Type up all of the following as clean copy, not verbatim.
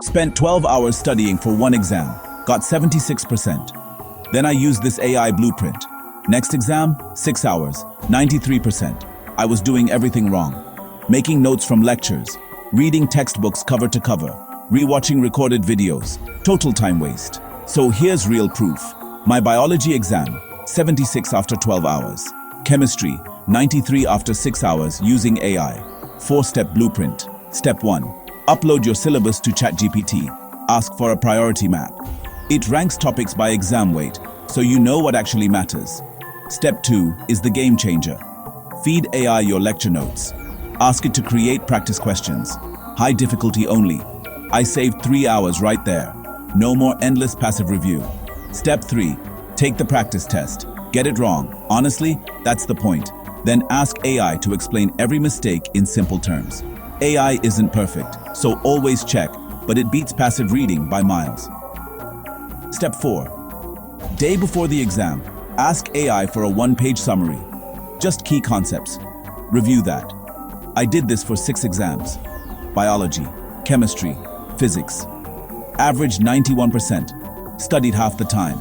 Spent 12 hours studying for one exam, got 76%. Then I used this AI blueprint. Next exam, 6 hours, 93%. I was doing everything wrong. Making notes from lectures, reading textbooks cover to cover, rewatching recorded videos, total time waste. So here's real proof. My biology exam, 76 after 12 hours. Chemistry, 93 after 6 hours using AI. 4-step blueprint. Step 1. Upload your syllabus to ChatGPT. Ask for a priority map. It ranks topics by exam weight, so you know what actually matters. Step 2 is the game changer. Feed AI your lecture notes. Ask it to create practice questions. High difficulty only. I saved 3 hours right there. No more endless passive review. Step 3. Take the practice test. Get it wrong. Honestly, that's the point. Then ask AI to explain every mistake in simple terms. AI isn't perfect, so always check, but it beats passive reading by miles. Step 4. Day before the exam, ask AI for a one-page summary. Just key concepts. Review that. I did this for 6 exams. Biology, chemistry, physics. Average 91%. Studied half the time.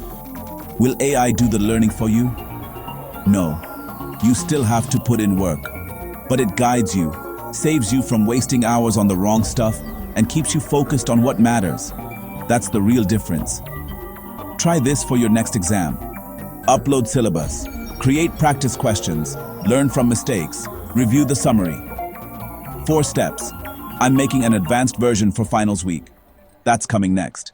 Will AI do the learning for you? No. You still have to put in work. But it guides you, saves you from wasting hours on the wrong stuff, and keeps you focused on what matters. That's the real difference. Try this for your next exam. Upload syllabus. Create practice questions. Learn from mistakes. Review the summary. 4 steps. I'm making an advanced version for finals week. That's coming next.